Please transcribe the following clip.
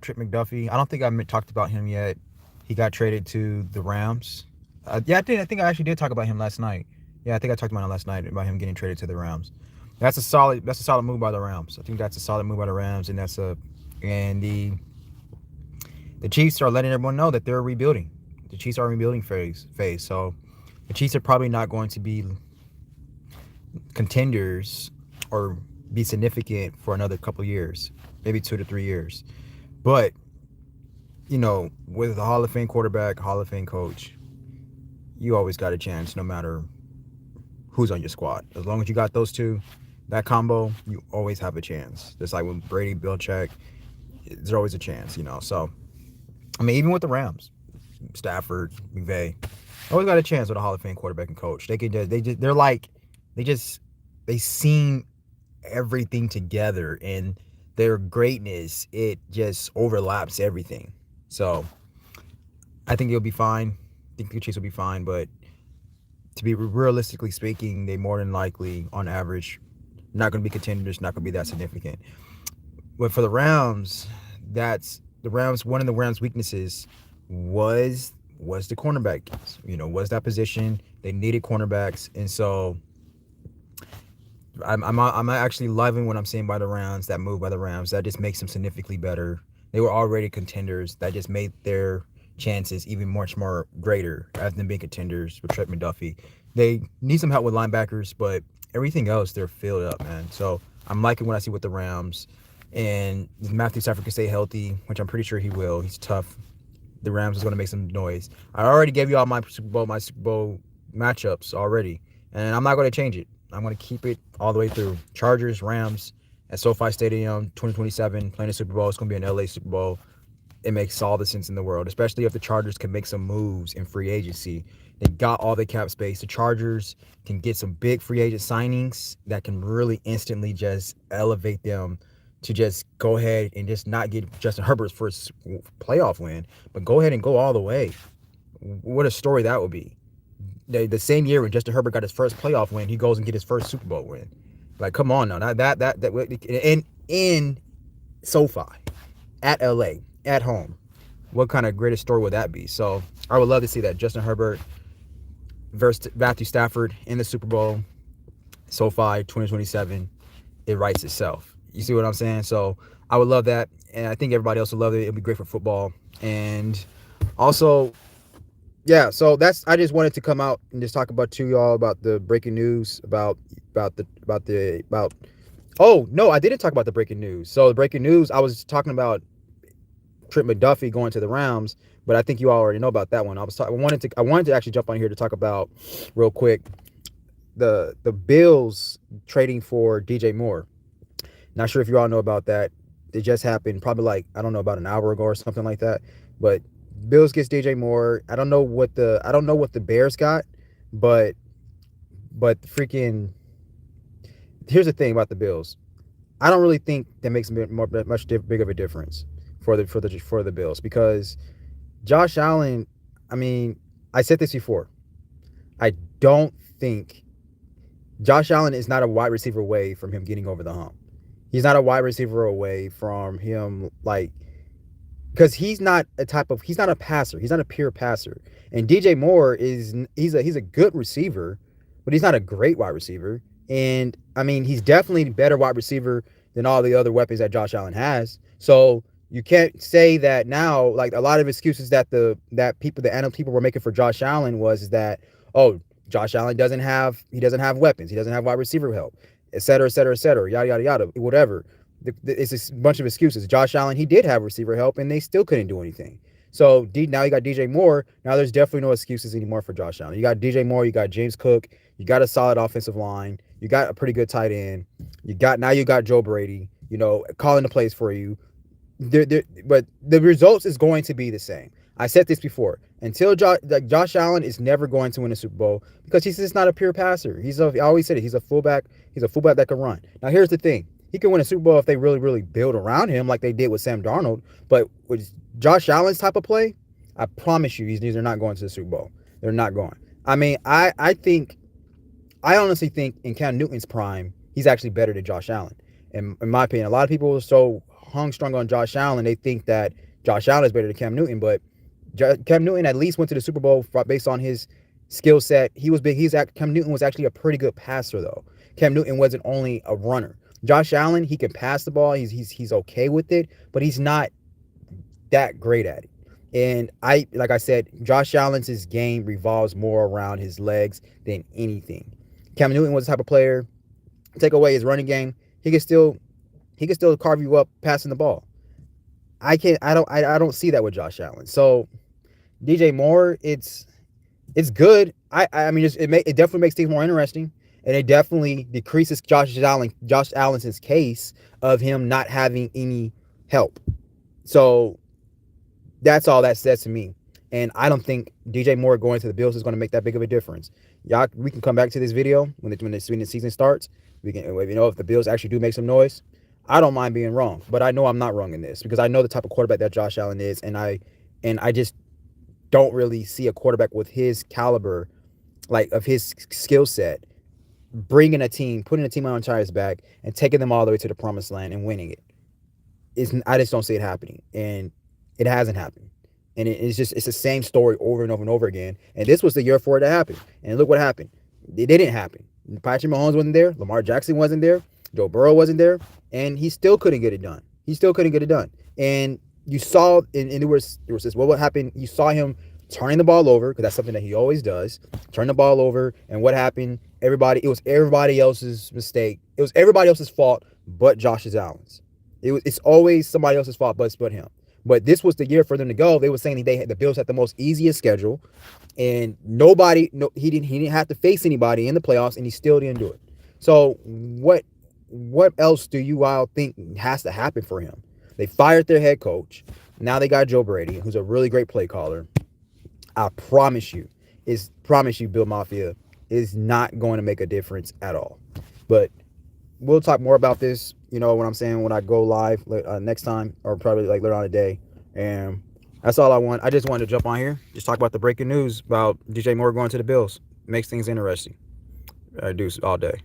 Trip McDuffie. I don't think I talked about him yet. He got traded to the Rams. Yeah, I did. I think I actually did talk about him last night. Yeah, I think I talked about him last night about him getting traded to the Rams. That's a solid move by the Rams. I think that's a solid move by the Rams, and and the Chiefs are letting everyone know that they're rebuilding. The Chiefs are in rebuilding phase. So the Chiefs are probably not going to be contenders or be significant for another couple years, maybe 2 to 3 years. But with a Hall of Fame quarterback, Hall of Fame coach, you always got a chance, no matter who's on your squad. As long as you got those two, that combo, you always have a chance. Just like with Brady, Belichick, there's always a chance. So, I mean, even with the Rams, Stafford, McVay, always got a chance with a Hall of Fame quarterback and coach. They seem everything together, and their greatness, it just overlaps everything. So, I think they'll be fine. I think the Chiefs will be fine, but to be realistically speaking, they more than likely, on average, not going to be contenders, not going to be that significant. But for the Rams, that's the Rams. One of the Rams' weaknesses was the cornerback. Was that position. They needed cornerbacks, and so I'm actually loving what I'm seeing by the Rams. That move by the Rams, that just makes them significantly better. They were already contenders. That just made their chances even much more greater as them being contenders with Trent McDuffie. They need some help with linebackers, but everything else, they're filled up, man. So I'm liking what I see with the Rams. And Matthew Stafford can stay healthy, which I'm pretty sure he will. He's tough. The Rams is going to make some noise. I already gave you all my Super Bowl matchups already, and I'm not going to change it. I'm going to keep it all the way through. Chargers, Rams at SoFi Stadium, 2027, playing the Super Bowl. It's going to be an LA Super Bowl. It makes all the sense in the world, especially if the Chargers can make some moves in free agency. They got all the cap space. The Chargers can get some big free agent signings that can really instantly just elevate them to just go ahead and just not get Justin Herbert's first playoff win, but go ahead and go all the way. What a story that would be. The same year when Justin Herbert got his first playoff win, he goes and get his first Super Bowl win. Like, come on now, that in SoFi, at LA, at home. What kind of greatest story would that be? So I would love to see that Justin Herbert versus Matthew Stafford in the Super Bowl, SoFi 2027. It writes itself. You see what I'm saying? So I would love that, and I think everybody else would love it. It'd be great for football, and also, yeah. So I just wanted to come out and just talk about to y'all about the breaking news about. Oh no, I didn't talk about the breaking news. So the breaking news, I was talking about Trent McDuffie going to the Rams, but I think you all already know about that one. I wanted to actually jump on here to talk about real quick the Bills trading for DJ Moore. Not sure if you all know about that. It just happened probably like, I don't know, about an hour ago or something like that. But Bills gets DJ Moore. I don't know what the Bears got, but freaking here's the thing about the Bills. I don't really think that makes much big of a difference for the Bills, because Josh Allen, I mean, I said this before. I don't think Josh Allen is not a wide receiver away from him getting over the hump. He's not a wide receiver away from him, like, because he's not a passer. He's not a pure passer. And DJ Moore he's a good receiver, but he's not a great wide receiver. And I mean, he's definitely a better wide receiver than all the other weapons that Josh Allen has. So you can't say that now. Like, a lot of excuses that the NFL people were making for Josh Allen is that, oh, Josh Allen doesn't have weapons. He doesn't have wide receiver help, et cetera, et cetera, et cetera, yada, yada, yada, whatever. It's a bunch of excuses. Josh Allen, he did have receiver help, and they still couldn't do anything. So now you got DJ Moore. Now there's definitely no excuses anymore for Josh Allen. You got DJ Moore. You got James Cook. You got a solid offensive line. You got a pretty good tight end. You got Joe Brady, calling the plays for you. But the results is going to be the same. I said this before. Until Josh Allen is never going to win a Super Bowl, because he's just not a pure passer. I always said it. He's a fullback. He's a fullback that can run. Now here's the thing. He can win a Super Bowl if they really, really build around him like they did with Sam Darnold. But with Josh Allen's type of play, I promise you, these are not going to the Super Bowl. They're not going. I mean, I honestly think in Cam Newton's prime, he's actually better than Josh Allen. In my opinion, a lot of people are so strung on Josh Allen. They think that Josh Allen is better than Cam Newton, but Cam Newton at least went to the Super Bowl based on his skill set. He was big. Cam Newton was actually a pretty good passer though. Cam Newton wasn't only a runner. Josh Allen, he can pass the ball. He's okay with it, but he's not that great at it. And like I said, Josh Allen's game revolves more around his legs than anything. Cam Newton was the type of player, take away his running game, he can still carve you up passing the ball. I don't see that with Josh Allen. So DJ Moore, it's good. I mean, it definitely makes things more interesting, and it definitely decreases Josh Allen's case of him not having any help. So that's all that says to me. And I don't think DJ Moore going to the Bills is going to make that big of a difference. Y'all, we can come back to this video when the season starts. We can, if the Bills actually do make some noise. I don't mind being wrong, but I know I'm not wrong in this because I know the type of quarterback that Josh Allen is, and I just don't really see a quarterback with his caliber, like of his skill set, putting a team on his back and taking them all the way to the promised land and winning it. I just don't see it happening, and it hasn't happened. And it's the same story over and over and over again. And this was the year for it to happen. And look what happened. It didn't happen. Patrick Mahomes wasn't there. Lamar Jackson wasn't there. Joe Burrow wasn't there. And he still couldn't get it done. And you saw, and there was this, what happened? You saw him turning the ball over, because that's something that he always does. Turn the ball over. And what happened? It was everybody else's mistake. It was everybody else's fault but Josh Allen's. It's always somebody else's fault but him. But this was the year for them to go. They were saying the Bills had the most easiest schedule, and he didn't have to face anybody in the playoffs, and he still didn't do it. So what else do you all think has to happen for him? They fired their head coach. Now they got Joe Brady, who's a really great play caller. I promise you, Bill Mafia is not going to make a difference at all. But we'll talk more about this, what I'm saying, when I go live next time, or probably like later on today. And that's all I want. I just wanted to jump on here, just talk about the breaking news about DJ Moore going to the Bills. Makes things interesting. I do all day.